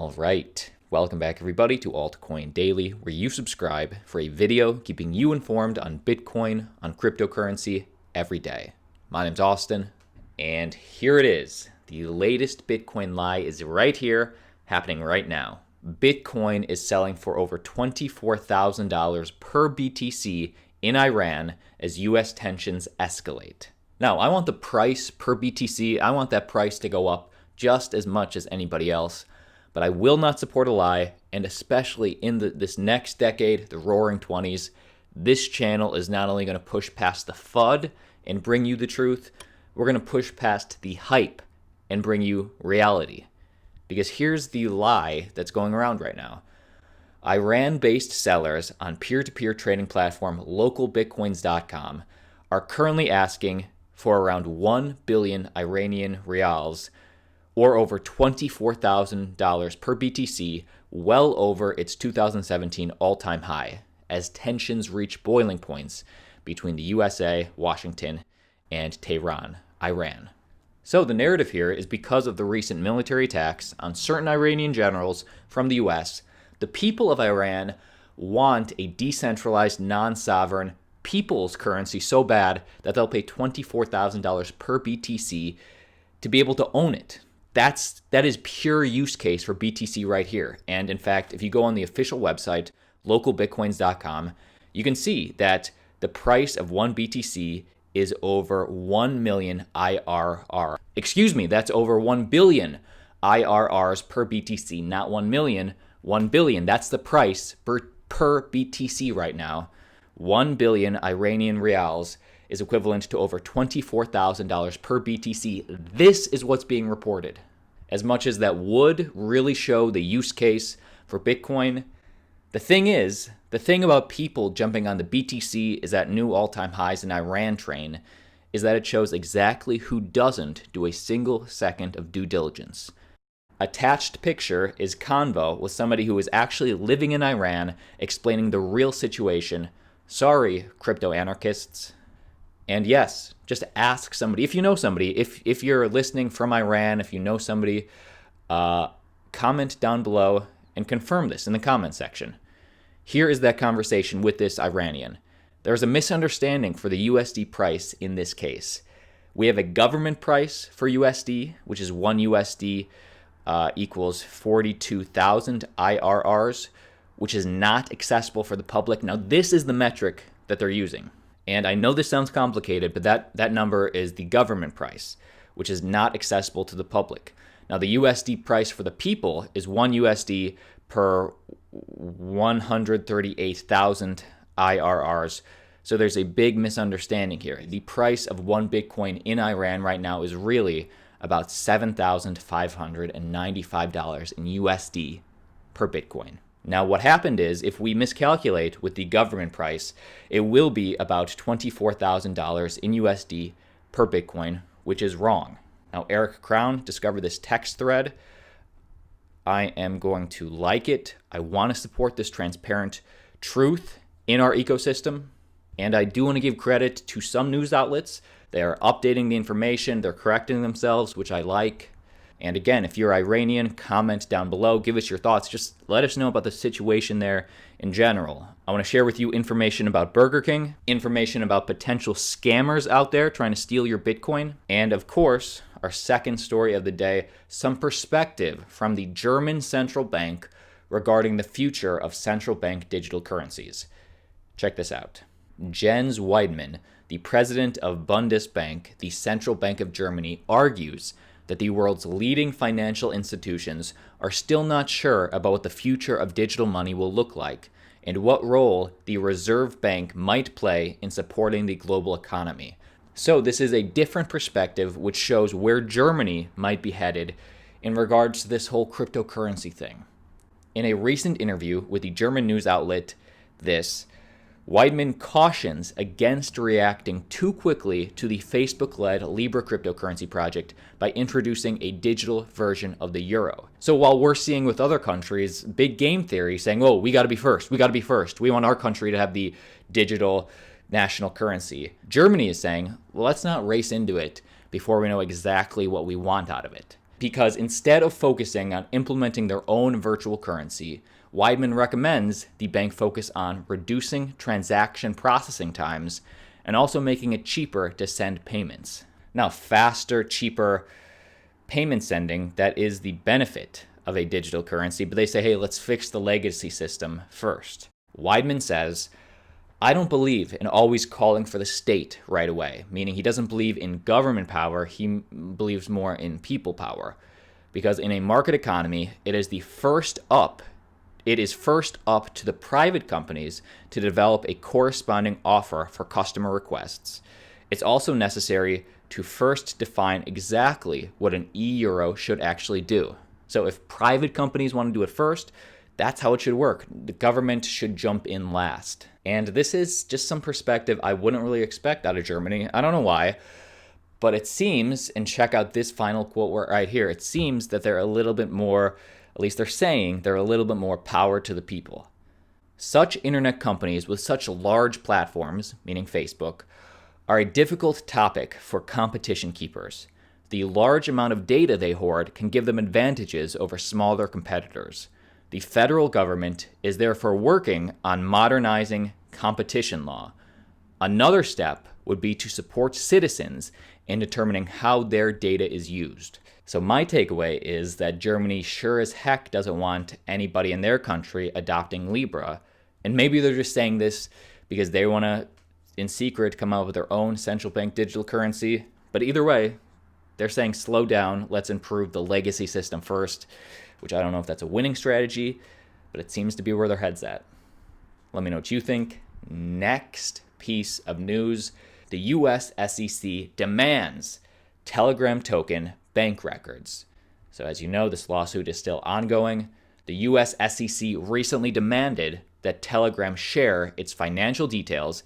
All right, welcome back everybody to Altcoin Daily, where you subscribe for a video keeping you informed on Bitcoin, on cryptocurrency every day. My name's Austin, and here it is. The latest Bitcoin lie is right here, happening right now. Bitcoin is selling for over $24,000 per BTC in Iran as US tensions escalate. Now, I want the price per BTC, I want that price to go up just as much as anybody else, but I will not support a lie, and especially in this next decade, the roaring 20s, this channel is not only going to push past the FUD and bring you the truth, we're going to push past the hype and bring you reality. Because here's the lie that's going around right now. Iran-based sellers on peer-to-peer trading platform LocalBitcoins.com are currently asking for around 1 billion Iranian rials, or over $24,000 per BTC, well over its 2017 all-time high, as tensions reach boiling points between the USA, Washington, and Tehran, Iran. So the narrative here is because of the recent military attacks on certain Iranian generals from the US, the people of Iran want a decentralized, non-sovereign people's currency so bad that they'll pay $24,000 per BTC to be able to own it. That is pure use case for BTC right here. And in fact, if you go on the official website, localbitcoins.com, you can see that the price of one BTC is over 1 million IRR. Excuse me, that's over 1 billion IRRs per BTC, not 1 million, 1 billion. That's the price per BTC right now. 1 billion Iranian rials is equivalent to over $24,000 per BTC. This is what's being reported. As much as that would really show the use case for Bitcoin, the thing about people jumping on the BTC is that new all-time highs in Iran train is that it shows exactly who doesn't do a single second of due diligence. Attached picture is convo with somebody who is actually living in Iran explaining the real situation. Sorry, crypto anarchists. And yes, just ask somebody. If you know somebody, if you're listening from Iran, if you know somebody, comment down below and confirm this in the comment section. Here is that conversation with this Iranian. There's a misunderstanding for the USD price in this case. We have a government price for USD, which is 1 USD equals 42,000 IRRs, which is not accessible for the public. Now, this is the metric that they're using. And I know this sounds complicated, but that number is the government price, which is not accessible to the public. Now, the USD price for the people is 1 USD per 138,000 IRRs. So there's a big misunderstanding here. The price of one Bitcoin in Iran right now is really about $7,595 in USD per Bitcoin. Now, what happened is, if we miscalculate with the government price, it will be about $24,000 in USD per Bitcoin, which is wrong. Now, Eric Crown discovered this text thread. I am going to like it. I want to support this transparent truth in our ecosystem. And I do want to give credit to some news outlets. They are updating the information. They're correcting themselves, which I like. And again, if you're Iranian, comment down below. Give us your thoughts. Just let us know about the situation there in general. I want to share with you information about Burger King, information about potential scammers out there trying to steal your Bitcoin, and of course, our second story of the day, some perspective from the German central bank regarding the future of central bank digital currencies. Check this out. Jens Weidmann, the president of Bundesbank, the central bank of Germany, argues that the world's leading financial institutions are still not sure about what the future of digital money will look like and what role the Reserve Bank might play in supporting the global economy. So this is a different perspective which shows where Germany might be headed in regards to this whole cryptocurrency thing. In a recent interview with the German news outlet Weidmann cautions against reacting too quickly to the Facebook-led Libra cryptocurrency project by introducing a digital version of the euro. So while we're seeing with other countries, big game theory saying, oh, we got to be first, we want our country to have the digital national currency. Germany is saying, well, let's not race into it before we know exactly what we want out of it. because instead of focusing on implementing their own virtual currency, Weidman recommends the bank focus on reducing transaction processing times and also making it cheaper to send payments. Now, faster, cheaper payment sending, that is the benefit of a digital currency, but they say, hey, let's fix the legacy system first. Weidman says, I don't believe in always calling for the state right away, meaning he doesn't believe in government power, he believes more in people power. Because in a market economy, it is first up to the private companies to develop a corresponding offer for customer requests. It's also necessary to first define exactly what an e-euro should actually do. So if private companies want to do it first, that's how it should work. The government should jump in last. And this is just some perspective I wouldn't really expect out of Germany. I don't know why, but it seems, and check out this final quote right here, it seems that they're a little bit more, at least they're saying, they're a little bit more power to the people. Such internet companies with such large platforms, meaning Facebook, are a difficult topic for competition keepers. The large amount of data they hoard can give them advantages over smaller competitors. The federal government is therefore working on modernizing competition law. Another step would be to support citizens in determining how their data is used. So my takeaway is that Germany sure as heck doesn't want anybody in their country adopting Libra. And maybe they're just saying this because they want to, in secret, come out with their own central bank digital currency. But either way, they're saying slow down, let's improve the legacy system first, which I don't know if that's a winning strategy, but it seems to be where their head's at. Let me know what you think. Next piece of news, the US SEC demands Telegram token bank records. So as you know, this lawsuit is still ongoing. The US SEC recently demanded that Telegram share its financial details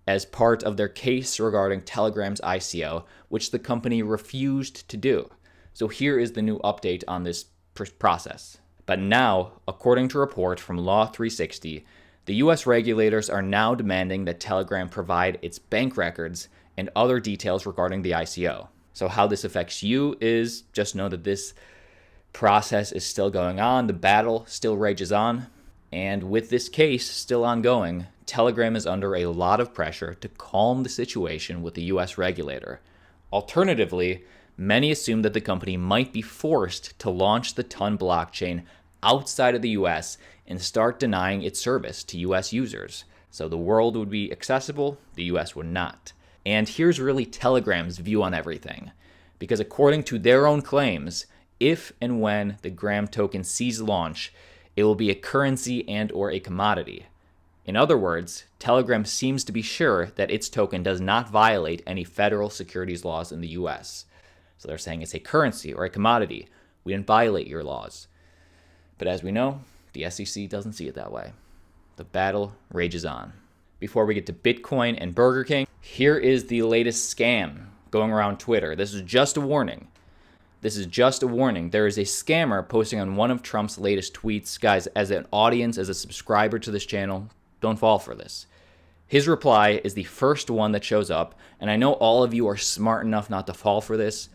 as part of their case regarding Telegram's ICO, which the company refused to do. So here is the new update on this process. But now, according to a report from Law 360, the US regulators are now demanding that Telegram provide its bank records and other details regarding the ICO. So how this affects you is just know that this process is still going on, the battle still rages on, and with this case still ongoing, Telegram is under a lot of pressure to calm the situation with the US regulator. Alternatively, many assume that the company might be forced to launch the Ton blockchain outside of the US and start denying its service to US users. So the world would be accessible, the US would not. And here's really Telegram's view on everything. Because according to their own claims, if and when the Gram token sees launch, it will be a currency and or a commodity. In other words, Telegram seems to be sure that its token does not violate any federal securities laws in the US. So they're saying it's a currency or a commodity. We didn't violate your laws. But as we know, the SEC doesn't see it that way. The battle rages on. Before we get to Bitcoin and Burger King, here is the latest scam going around Twitter. This is just a warning. There is a scammer posting on one of Trump's latest tweets. Guys, as an audience, as a subscriber to this channel, don't fall for this. His reply is the first one that shows up, and I know all of you are smart enough not to fall for this,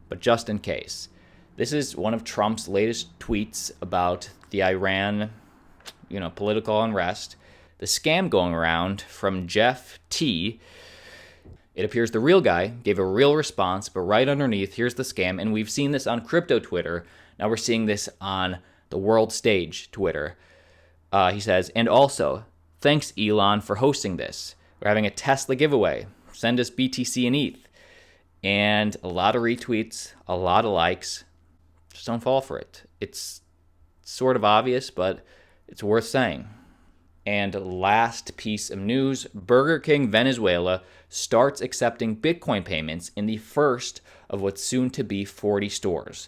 but just in case. This is one of Trump's latest tweets about the Iran, political unrest. The scam going around from Jeff T. It appears the real guy gave a real response, but right underneath, here's the scam. And we've seen this on crypto Twitter. Now we're seeing this on the world stage Twitter. He says, and also, thanks Elon for hosting this. We're having a Tesla giveaway. Send us BTC and ETH. And a lot of retweets, a lot of likes. Just don't fall for it. It's sort of obvious, but it's worth saying. And last piece of news, Burger King Venezuela starts accepting Bitcoin payments in the first of what's soon to be 40 stores.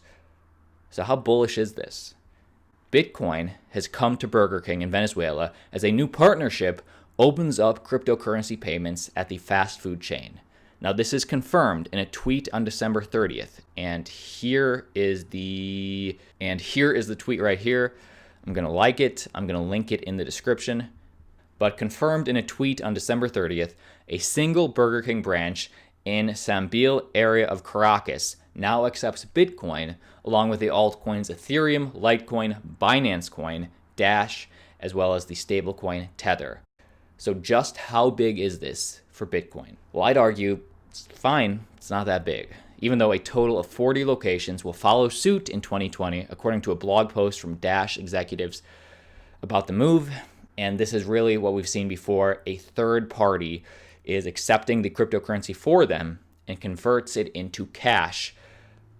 So how bullish is this? Bitcoin has come to Burger King in Venezuela as a new partnership opens up cryptocurrency payments at the fast food chain. Now this is confirmed in a tweet on December 30th, and here is the tweet right here. I'm going to like it. I'm going to link it in the description. But confirmed in a tweet on December 30th, a single Burger King branch in Sambil area of Caracas now accepts Bitcoin along with the altcoins Ethereum, Litecoin, Binance Coin, Dash, as well as the stablecoin Tether. So just how big is this for Bitcoin? Well, I'd argue it's fine, it's not that big, even though a total of 40 locations will follow suit in 2020, according to a blog post from Dash executives about the move. And this is really what we've seen before. A third party is accepting the cryptocurrency for them and converts it into cash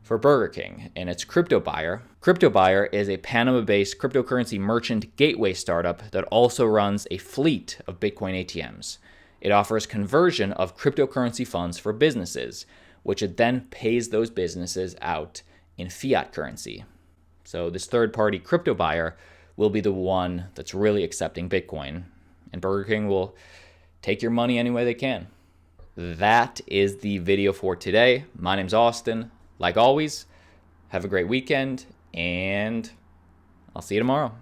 for Burger King and its Crypto Buyer. Crypto Buyer is a Panama-based cryptocurrency merchant gateway startup that also runs a fleet of Bitcoin ATMs. It offers conversion of cryptocurrency funds for businesses, which it then pays those businesses out in fiat currency. So this third-party Crypto Buyer will be the one that's really accepting Bitcoin, and Burger King will take your money any way they can. That is the video for today. My name's Austin. Like always, have a great weekend, and I'll see you tomorrow.